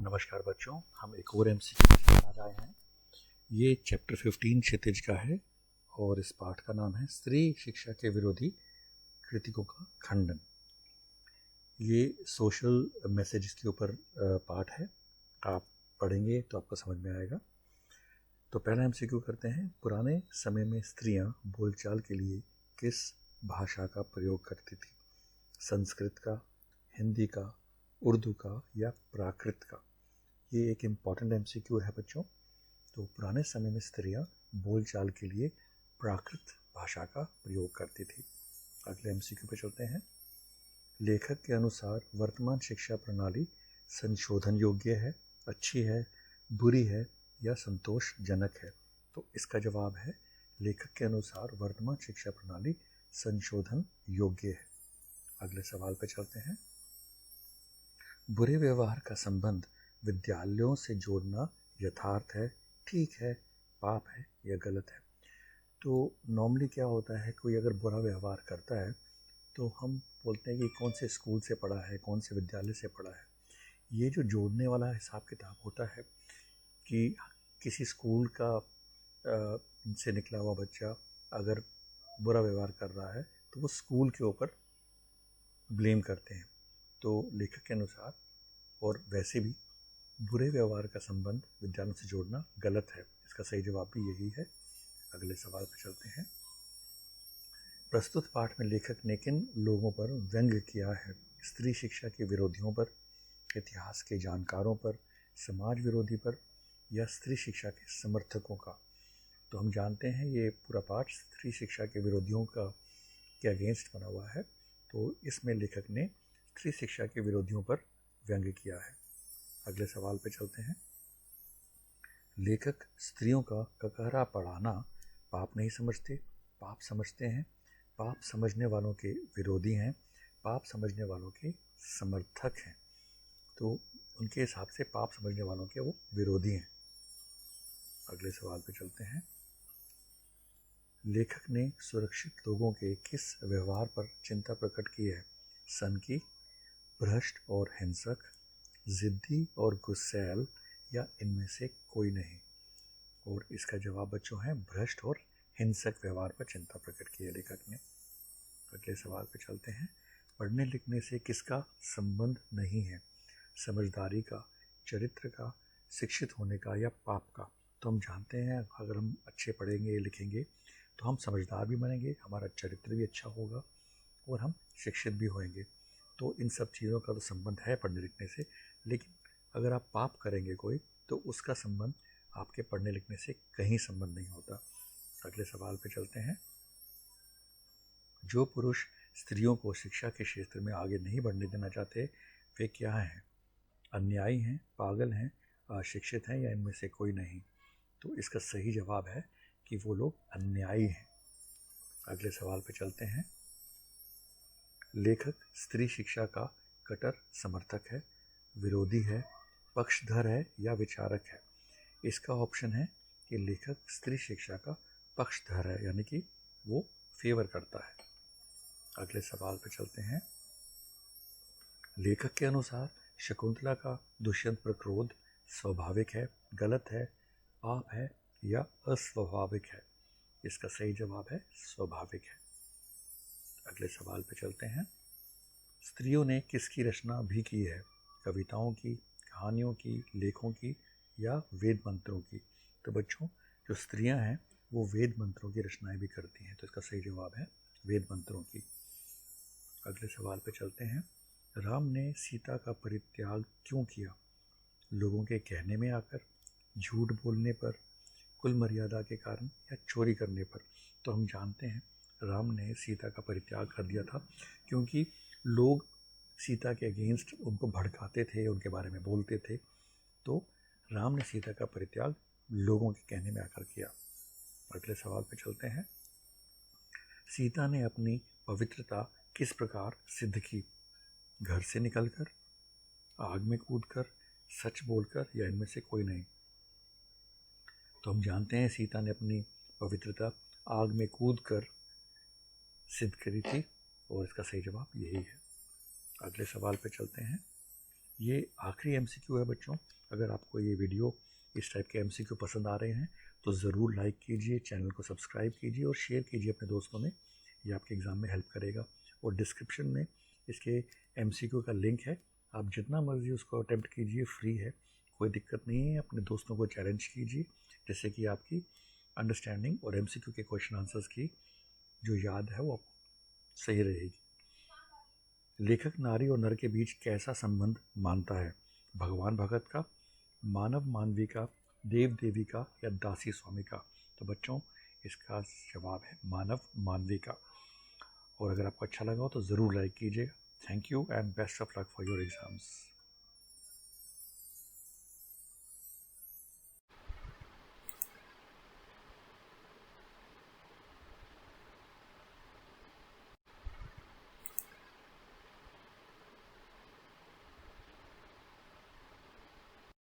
नमस्कार बच्चों, हम एक और एमसीक्यू के साथ आए हैं। ये चैप्टर 15 क्षितिज का है और इस पाठ का नाम है स्त्री शिक्षा के विरोधी कृतिकों का खंडन। ये सोशल मैसेजेस के ऊपर पाठ है। आप पढ़ेंगे तो आपको समझ में आएगा। तो पहला एमसीक्यू करते हैं। पुराने समय में स्त्रियां बोलचाल के लिए किस भाषा का प्रयोग करती थी? संस्कृत का, हिंदी का, उर्दू का या प्राकृत का? ये एक इम्पॉर्टेंट एमसीक्यू है बच्चों। तो पुराने समय में स्त्रियां बोलचाल के लिए प्राकृत भाषा का प्रयोग करती थी। अगले एमसीक्यू पे चलते हैं। लेखक के अनुसार वर्तमान शिक्षा प्रणाली संशोधन योग्य है, अच्छी है, बुरी है या संतोषजनक है? तो इसका जवाब है लेखक के अनुसार वर्तमान शिक्षा प्रणाली संशोधन योग्य है। अगले सवाल पे चलते हैं। बुरे व्यवहार का संबंध विद्यालयों से जोड़ना यथार्थ है, ठीक है, पाप है या गलत है? तो नॉर्मली क्या होता है, कोई अगर बुरा व्यवहार करता है तो हम बोलते हैं कि कौन से स्कूल से पढ़ा है, कौन से विद्यालय से पढ़ा है। ये जो जोड़ने वाला हिसाब किताब होता है कि किसी स्कूल का से निकला हुआ बच्चा अगर बुरा व्यवहार कर रहा है तो वो स्कूल के ऊपर ब्लेम करते हैं। तो लेखक के अनुसार और वैसे भी बुरे व्यवहार का संबंध विद्यालयों से जोड़ना गलत है। इसका सही जवाब भी यही है। अगले सवाल पर चलते हैं। प्रस्तुत पाठ में लेखक ने किन लोगों पर व्यंग्य किया है? स्त्री शिक्षा के विरोधियों पर, इतिहास के जानकारों पर, समाज विरोधी पर या स्त्री शिक्षा के समर्थकों का? तो हम जानते हैं ये पूरा पाठ स्त्री शिक्षा के विरोधियों के अगेंस्ट बना हुआ है। तो इसमें लेखक ने स्त्री शिक्षा के विरोधियों पर व्यंग्य किया है। अगले सवाल पे चलते हैं। लेखक स्त्रियों का ककहरा पढ़ाना पाप नहीं समझते, पाप समझते हैं, पाप समझने वालों के विरोधी हैं, पाप समझने वालों के समर्थक हैं? तो उनके हिसाब से पाप समझने वालों के वो विरोधी हैं। अगले सवाल पे चलते हैं। लेखक ने सुरक्षित लोगों के किस व्यवहार पर चिंता प्रकट की है? सनकी, भ्रष्ट और हिंसक, जिद्दी और गुस्सैल या इनमें से कोई नहीं? और इसका जवाब बच्चों है भ्रष्ट और हिंसक व्यवहार पर चिंता प्रकट की है लेखक ने। अगले सवाल पे चलते हैं। पढ़ने लिखने से किसका संबंध नहीं है? समझदारी का, चरित्र का, शिक्षित होने का या पाप का? तो हम जानते हैं अगर हम अच्छे पढ़ेंगे लिखेंगे तो हम समझदार भी बनेंगे, हमारा चरित्र भी अच्छा होगा और हम शिक्षित भी होंगे। तो इन सब चीज़ों का तो संबंध है पढ़ने लिखने से। लेकिन अगर आप पाप करेंगे कोई तो उसका संबंध आपके पढ़ने लिखने से कहीं संबंध नहीं होता। अगले सवाल पे चलते हैं। जो पुरुष स्त्रियों को शिक्षा के क्षेत्र में आगे नहीं बढ़ने देना चाहते वे क्या हैं? अन्यायी हैं, पागल हैं, अशिक्षित हैं या इनमें से कोई नहीं? तो इसका सही जवाब है कि वो लोग अन्यायी हैं। अगले सवाल पे चलते हैं। लेखक स्त्री शिक्षा का कट्टर समर्थक है, विरोधी है, पक्षधर है या विचारक है? इसका ऑप्शन है कि लेखक स्त्री शिक्षा का पक्षधर है, यानी कि वो फेवर करता है। अगले सवाल पे चलते हैं। लेखक के अनुसार शकुंतला का दुष्यंत पर क्रोध स्वाभाविक है, गलत है, पाप है या अस्वाभाविक है? इसका सही जवाब है स्वाभाविक है। अगले सवाल पे चलते हैं। स्त्रियों ने किसकी रचना भी की है? कविताओं की, कहानियों की, लेखों की या वेद मंत्रों की? तो बच्चों जो स्त्रियां हैं वो वेद मंत्रों की रचनाएं भी करती हैं। तो इसका सही जवाब है वेद मंत्रों की। अगले सवाल पे चलते हैं। राम ने सीता का परित्याग क्यों किया? लोगों के कहने में आकर, झूठ बोलने पर, कुल मर्यादा के कारण या चोरी करने पर? तो हम जानते हैं राम ने सीता का परित्याग कर दिया था क्योंकि लोग सीता के अगेंस्ट उनको भड़काते थे, उनके बारे में बोलते थे। तो राम ने सीता का परित्याग लोगों के कहने में आकर किया। अगले सवाल पर चलते हैं। सीता ने अपनी पवित्रता किस प्रकार सिद्ध की? घर से निकलकर, आग में कूदकर, सच बोलकर या इनमें से कोई नहीं? तो हम जानते हैं सीता ने अपनी पवित्रता आग में कूदकर सिद्ध करी थी और इसका सही जवाब यही है। अगले सवाल पे चलते हैं। ये आखिरी एमसीक्यू है बच्चों। अगर आपको ये वीडियो इस टाइप के एमसीक्यू पसंद आ रहे हैं तो ज़रूर लाइक कीजिए, चैनल को सब्सक्राइब कीजिए और शेयर कीजिए अपने दोस्तों में। ये आपके एग्ज़ाम में हेल्प करेगा। और डिस्क्रिप्शन में इसके एमसीक्यू का लिंक है, आप जितना मर्ज़ी उसको अटेम्प्ट कीजिए, फ्री है, कोई दिक्कत नहीं है। अपने दोस्तों को चैलेंज कीजिए जिससे कि आपकी अंडरस्टैंडिंग और एमसीक्यू के क्वेश्चन आंसर्स की जो याद है वो सही रहेगी। लेखक नारी और नर के बीच कैसा संबंध मानता है? भगवान भगत का, मानव मानवी का, देव देवी का या दासी स्वामी का? तो बच्चों इसका जवाब है मानव मानवी का। और अगर आपको अच्छा लगा हो तो ज़रूर लाइक कीजिएगा। Thank you and best of luck for your exams.